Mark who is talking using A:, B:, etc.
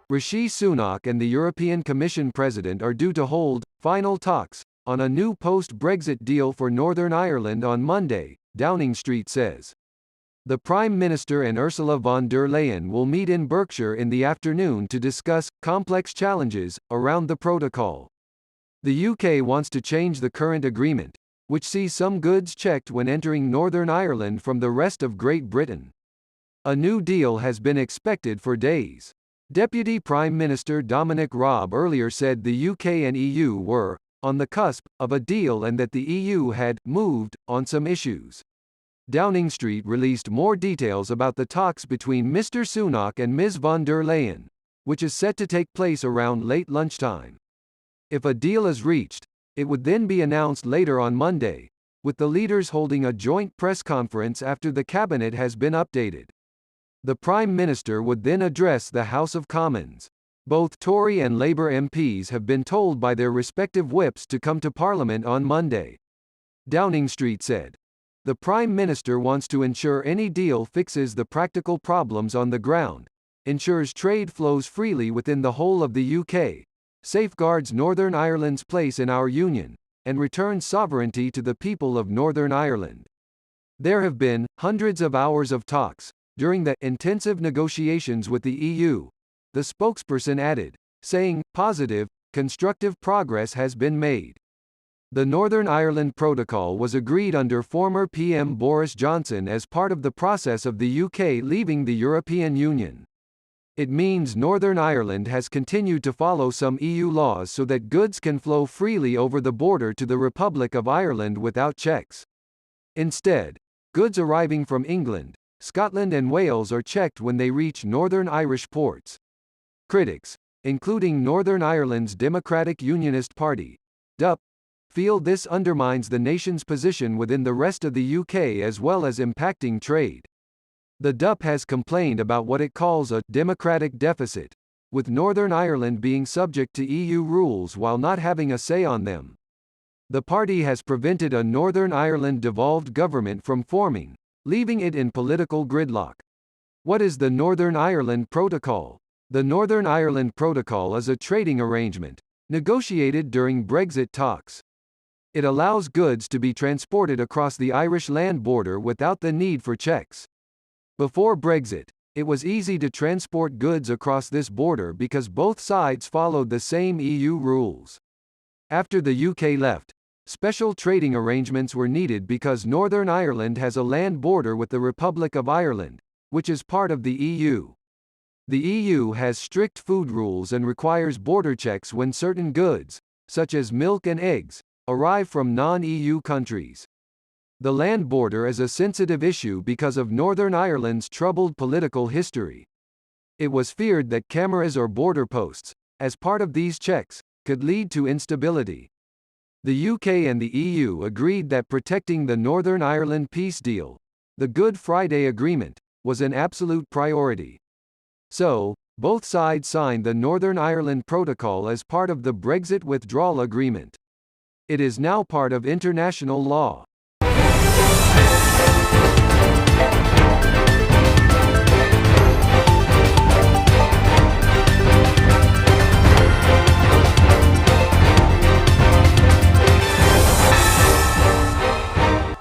A: Rishi Sunak and the European Commission President are due to hold final talks on a new post-Brexit deal for Northern Ireland on Monday, Downing Street says. The Prime Minister and Ursula von der Leyen will meet in Berkshire in the afternoon to discuss complex challenges around the protocol. The UK wants to change the current agreement, which sees some goods checked when entering Northern Ireland from the rest of Great Britain. A new deal has been expected for days. Deputy Prime Minister Dominic Raab earlier said the UK and EU were on the cusp of a deal and that the EU had moved on some issues. Downing Street released more details about the talks between Mr. Sunak and Ms. von der Leyen, which is set to take place around late lunchtime. If a deal is reached, it would then be announced later on Monday, with the leaders holding a joint press conference after the cabinet has been updated. The Prime Minister would then address the House of Commons. Both Tory and Labour MPs have been told by their respective whips to come to Parliament on Monday. Downing Street said. The Prime Minister wants to ensure any deal fixes the practical problems on the ground, ensures trade flows freely within the whole of the UK, safeguards Northern Ireland's place in our union, and returns sovereignty to the people of Northern Ireland. There have been hundreds of hours of talks during the intensive negotiations with the EU, the spokesperson added, saying, positive, constructive progress has been made. The Northern Ireland Protocol was agreed under former PM Boris Johnson as part of the process of the UK leaving the European Union. It means Northern Ireland has continued to follow some EU laws so that goods can flow freely over the border to the Republic of Ireland without checks. Instead, goods arriving from England, Scotland and Wales are checked when they reach Northern Irish ports. Critics, including Northern Ireland's Democratic Unionist Party, DUP, feel this undermines the nation's position within the rest of the UK as well as impacting trade. The DUP has complained about what it calls a democratic deficit, with Northern Ireland being subject to EU rules while not having a say on them. The party has prevented a Northern Ireland devolved government from forming, leaving it in political gridlock. What is the Northern Ireland Protocol? The Northern Ireland Protocol is a trading arrangement, negotiated during Brexit talks. It allows goods to be transported across the Irish land border without the need for checks. Before Brexit, it was easy to transport goods across this border because both sides followed the same EU rules. After the UK left, special trading arrangements were needed because Northern Ireland has a land border with the Republic of Ireland, which is part of the EU. The EU has strict food rules and requires border checks when certain goods, such as milk and eggs, arrive from non-EU countries. The land border is a sensitive issue because of Northern Ireland's troubled political history. It was feared that cameras or border posts, as part of these checks, could lead to instability. The UK and the EU agreed that protecting the Northern Ireland peace deal, the Good Friday Agreement, was an absolute priority. So, both sides signed the Northern Ireland Protocol as part of the Brexit withdrawal agreement. It is now part of international law.